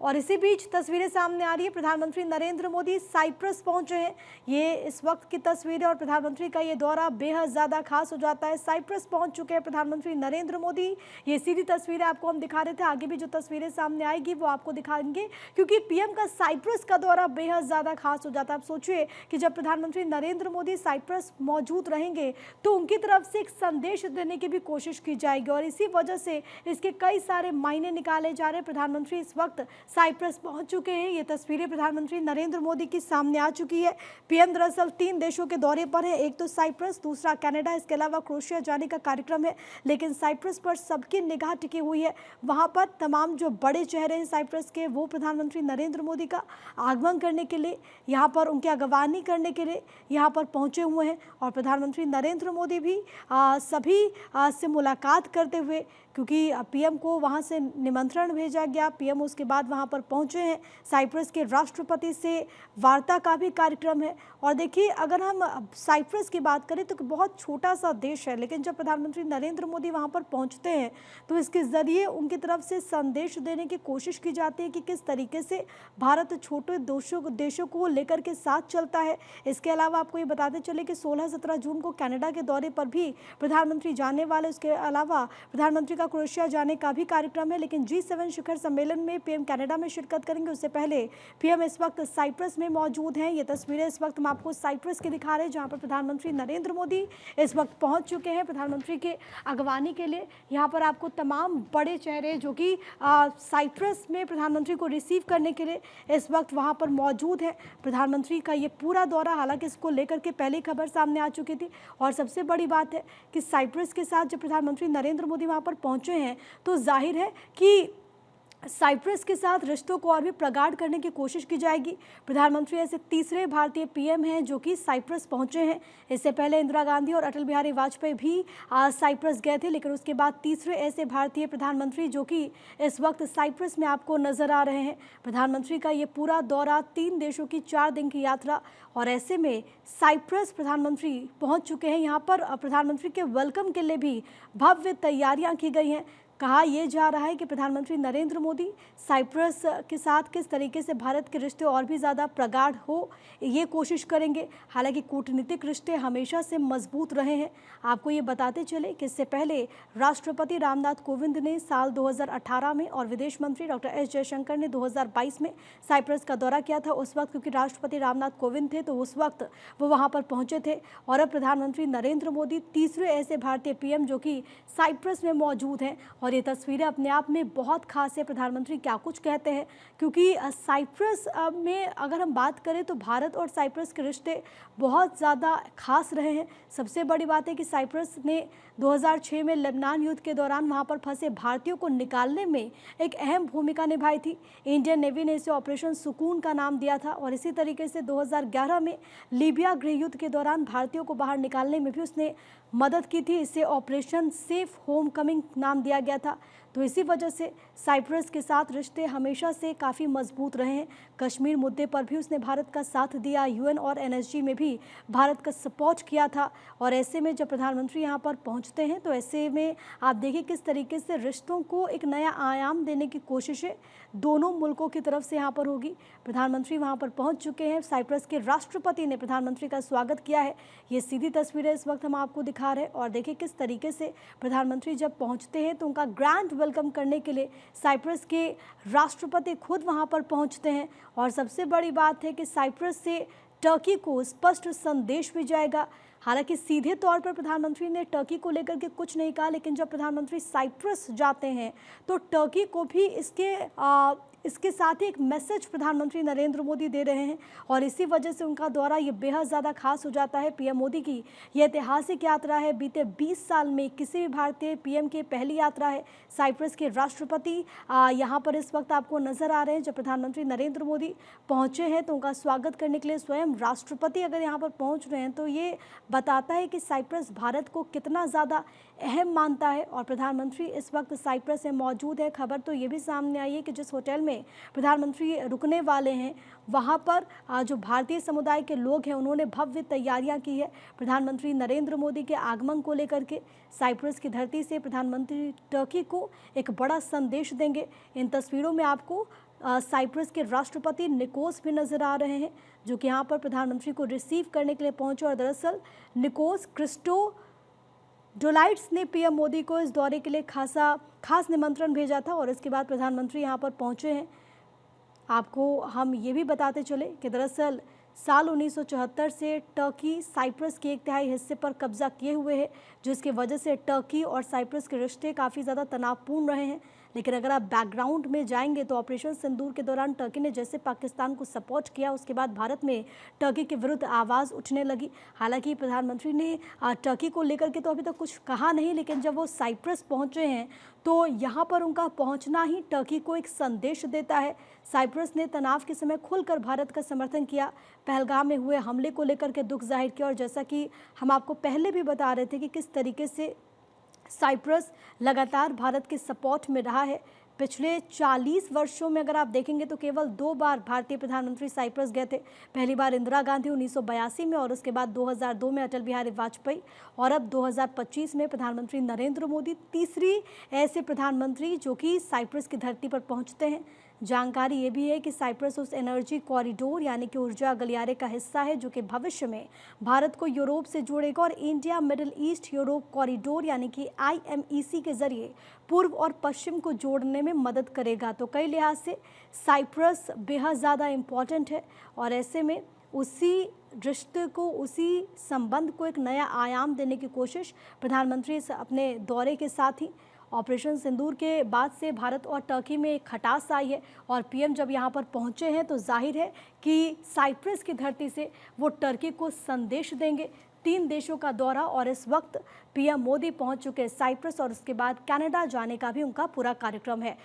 और इसी बीच तस्वीरें सामने आ रही है, प्रधानमंत्री नरेंद्र मोदी साइप्रस पहुंचे हैं। ये इस वक्त की तस्वीर है और प्रधानमंत्री का ये दौरा बेहद ज़्यादा खास हो जाता है। साइप्रस पहुंच चुके हैं प्रधानमंत्री नरेंद्र मोदी। ये सीधी तस्वीरें आपको हम दिखा रहे थे, आगे भी जो तस्वीरें सामने आएगी वो आपको दिखाएंगे, क्योंकि पीएम का साइप्रस का दौरा बेहद ज़्यादा खास हो जाता है। आप सोचिए कि जब प्रधानमंत्री नरेंद्र मोदी साइप्रस मौजूद रहेंगे तो उनकी तरफ से एक संदेश देने की भी कोशिश की जाएगी और इसी वजह से इसके कई सारे मायने निकाले जा रहे हैं। प्रधानमंत्री इस वक्त साइप्रस पहुंच चुके हैं। ये तस्वीरें प्रधानमंत्री नरेंद्र मोदी की सामने आ चुकी है। पीएम दरअसल 3 देशों के दौरे पर है, एक तो साइप्रस, दूसरा कनाडा, इसके अलावा क्रोएशिया जाने का कार्यक्रम है। लेकिन साइप्रस पर सबकी निगाह टिकी हुई है। वहां पर तमाम जो बड़े चेहरे हैं साइप्रस के, वो प्रधानमंत्री नरेंद्र मोदी का आगमन करने के लिए, यहाँ पर उनकी अगवानी करने के लिए यहाँ पर पहुंचे हुए हैं। और प्रधानमंत्री नरेंद्र मोदी भी सभी से मुलाकात करते हुए, क्योंकि पीएम को वहां से निमंत्रण भेजा गया, पीएम उसके बाद वहां पर पहुंचे हैं। साइप्रस के राष्ट्रपति से वार्ता का भी कार्यक्रम है। और देखिए, अगर हम साइप्रस की बात करें तो बहुत छोटा सा देश है, लेकिन जब प्रधानमंत्री नरेंद्र मोदी वहां पर पहुंचते हैं तो इसके ज़रिए उनकी तरफ से संदेश देने की कोशिश की जाती है कि किस तरीके से भारत छोटे देशों को लेकर के साथ चलता है। इसके अलावा आपको ये बताते चले कि 16-17 जून को कनाडा के दौरे पर भी प्रधानमंत्री जाने वाले। उसके अलावा प्रधानमंत्री का क्रोएशिया जाने का भी कार्यक्रम है। लेकिन G7 शिखर सम्मेलन में पीएम कनाडा में शिरकत करेंगे, उससे पहले पीएम इस वक्त साइप्रस में मौजूद हैं। ये तस्वीरें इस वक्त हम आपको साइप्रस की दिखा रहे हैं, जहां पर प्रधानमंत्री नरेंद्र मोदी इस वक्त पहुंच चुके हैं प्रधानमंत्री के अगवानी के लिए। यहाँ पर आपको तमाम बड़े चेहरे जो कि साइप्रस में प्रधानमंत्री को रिसीव करने के लिए इस वक्त वहाँ पर मौजूद है। प्रधानमंत्री का ये पूरा दौरा, हालांकि इसको लेकर के पहले खबर सामने आ चुकी थी। और सबसे बड़ी बात है कि साइप्रस के साथ जब प्रधानमंत्री नरेंद्र मोदी वहाँ पर पहुँचे हैं तो जाहिर है कि साइप्रस के साथ रिश्तों को और भी प्रगाढ़ करने की कोशिश की जाएगी। प्रधानमंत्री ऐसे तीसरे भारतीय पीएम हैं जो कि साइप्रस पहुंचे हैं। इससे पहले इंदिरा गांधी और अटल बिहारी वाजपेयी भी साइप्रस गए थे, लेकिन उसके बाद तीसरे ऐसे भारतीय प्रधानमंत्री जो कि इस वक्त साइप्रस में आपको नजर आ रहे हैं। प्रधानमंत्री का ये पूरा दौरा 3 देशों की 4 दिन की यात्रा, और ऐसे में साइप्रस प्रधानमंत्री पहुँच चुके हैं। यहाँ पर प्रधानमंत्री के वेलकम के लिए भी भव्य तैयारियाँ की गई हैं। कहा यह जा रहा है कि प्रधानमंत्री नरेंद्र मोदी साइप्रस के साथ किस तरीके से भारत के रिश्ते और भी ज़्यादा प्रगाढ़ हो, ये कोशिश करेंगे। हालांकि कूटनीतिक रिश्ते हमेशा से मजबूत रहे हैं। आपको ये बताते चले कि इससे पहले राष्ट्रपति रामनाथ कोविंद ने साल 2018 में और विदेश मंत्री डॉक्टर एस जयशंकर ने 2022 में साइप्रस का दौरा किया था। उस वक्त क्योंकि राष्ट्रपति रामनाथ कोविंद थे तो उस वक्त वो वहाँ पर पहुँचे थे। और अब प्रधानमंत्री नरेंद्र मोदी तीसरे ऐसे भारतीय पीएम जो कि साइप्रस में मौजूद हैं। और ये तस्वीरें अपने आप में बहुत खास है। प्रधानमंत्री क्या कुछ कहते हैं, क्योंकि साइप्रस में अगर हम बात करें तो भारत और साइप्रस के रिश्ते बहुत ज़्यादा खास रहे हैं। सबसे बड़ी बात है कि साइप्रस ने 2006 में लेबनान युद्ध के दौरान वहां पर फंसे भारतीयों को निकालने में एक अहम भूमिका निभाई थी। इंडियन नेवी ने इसे ऑपरेशन सुकून का नाम दिया था। और इसी तरीके से 2011 में लीबिया गृह युद्ध के दौरान भारतीयों को बाहर निकालने में भी उसने मदद की थी। इसे ऑपरेशन सेफ होम कमिंग नाम दिया गया था। तो इसी वजह से साइप्रस के साथ रिश्ते हमेशा से काफ़ी मजबूत रहे हैं। कश्मीर मुद्दे पर भी उसने भारत का साथ दिया, यूएन और एनएसजी में भी भारत का सपोर्ट किया था। और ऐसे में जब प्रधानमंत्री यहाँ पर पहुँचते हैं तो ऐसे में आप देखिए किस तरीके से रिश्तों को एक नया आयाम देने की कोशिशें दोनों मुल्कों की तरफ से यहाँ पर होगी। प्रधानमंत्री वहाँ पर पहुँच चुके हैं। साइप्रस के राष्ट्रपति ने प्रधानमंत्री का स्वागत किया है। ये सीधी तस्वीरें इस वक्त हम आपको दिखा रहे हैं। और देखिए किस तरीके से प्रधानमंत्री जब पहुँचते हैं तो उनका ग्रैंड वेलकम करने के लिए साइप्रस के राष्ट्रपति खुद वहां पर पहुंचते हैं। और सबसे बड़ी बात है कि साइप्रस से टर्की को स्पष्ट संदेश भी जाएगा। हालांकि सीधे तौर पर प्रधानमंत्री ने टर्की को लेकर के कुछ नहीं कहा, लेकिन जब प्रधानमंत्री साइप्रस जाते हैं तो टर्की को भी इसके साथ ही एक मैसेज प्रधानमंत्री नरेंद्र मोदी दे रहे हैं। और इसी वजह से उनका दौरा ये बेहद ज़्यादा खास हो जाता है। पीएम मोदी की ये ऐतिहासिक यात्रा है। बीते 20 साल में किसी भी भारतीय पीएम की पहली यात्रा है। साइप्रस के राष्ट्रपति यहाँ पर इस वक्त आपको नजर आ रहे हैं। जब प्रधानमंत्री नरेंद्र मोदी पहुँचे हैं तो उनका स्वागत करने के लिए स्वयं राष्ट्रपति अगर यहाँ पर पहुँच रहे हैं तो ये बताता है कि साइप्रस भारत को कितना ज़्यादा अहम मानता है। और प्रधानमंत्री इस वक्त साइप्रस में मौजूद है। खबर तो ये भी सामने आई है कि जिस होटल में प्रधानमंत्री रुकने वाले हैं वहां पर जो भारतीय समुदाय के लोग हैं उन्होंने भव्य तैयारियां की है प्रधानमंत्री नरेंद्र मोदी के आगमन को लेकर के। साइप्रस की धरती से प्रधानमंत्री टर्की को एक बड़ा संदेश देंगे। इन तस्वीरों में आपको साइप्रस के राष्ट्रपति निकोस भी नजर आ रहे हैं, जो कि यहाँ पर प्रधानमंत्री को रिसीव करने के लिए पहुंचे। और दरअसल निकोस क्रिस्टोडोलाइड्स ने पीएम मोदी को इस दौरे के लिए खास निमंत्रण भेजा था और इसके बाद प्रधानमंत्री यहाँ पर पहुंचे हैं। आपको हम ये भी बताते चले कि दरअसल साल 1974 से टर्की साइप्रस के 1/3 हिस्से पर कब्जा किए हुए है, जिसकी वजह से टर्की और साइप्रस के रिश्ते काफ़ी ज़्यादा तनावपूर्ण रहे हैं। लेकिन अगर आप बैकग्राउंड में जाएंगे तो ऑपरेशन सिंदूर के दौरान टर्की ने जैसे पाकिस्तान को सपोर्ट किया, उसके बाद भारत में टर्की के विरुद्ध आवाज़ उठने लगी। हालांकि प्रधानमंत्री ने टर्की को लेकर के तो अभी तक कुछ कहा नहीं, लेकिन जब वो साइप्रस पहुंचे हैं तो यहाँ पर उनका पहुंचना ही टर्की को एक संदेश देता है। साइप्रस ने तनाव के समय खुलकर भारत का समर्थन किया, पहलगाम में हुए हमले को लेकर के दुख जाहिर किया। और जैसा कि हम आपको पहले भी बता रहे थे कि किस तरीके से साइप्रस लगातार भारत के सपोर्ट में रहा है। पिछले 40 वर्षों में अगर आप देखेंगे तो केवल 2 बार भारतीय प्रधानमंत्री साइप्रस गए थे। पहली बार इंदिरा गांधी 1982 में और उसके बाद 2002 में अटल बिहारी वाजपेयी और अब 2025 में प्रधानमंत्री नरेंद्र मोदी तीसरी ऐसे प्रधानमंत्री जो कि साइप्रस की धरती पर पहुंचते हैं। जानकारी ये भी है कि साइप्रस उस एनर्जी कॉरिडोर यानी कि ऊर्जा गलियारे का हिस्सा है जो कि भविष्य में भारत को यूरोप से जोड़ेगा और India middle east Europe corridor यानी कि IMEC के जरिए पूर्व और पश्चिम को जोड़ने में मदद करेगा। तो कई लिहाज से साइप्रस बेहद ज़्यादा इम्पॉर्टेंट है और ऐसे में उसी रिश्ते को, उसी संबंध को एक नया आयाम देने की कोशिश प्रधानमंत्री अपने दौरे के साथ ही ऑपरेशन सिंदूर के बाद से भारत और टर्की में एक खटास आई है और पीएम जब यहाँ पर पहुँचे हैं तो जाहिर है कि साइप्रस की धरती से वो टर्की को संदेश देंगे। 3 देशों का दौरा और इस वक्त पीएम मोदी पहुँच चुके साइप्रस और उसके बाद कनाडा जाने का भी उनका पूरा कार्यक्रम है।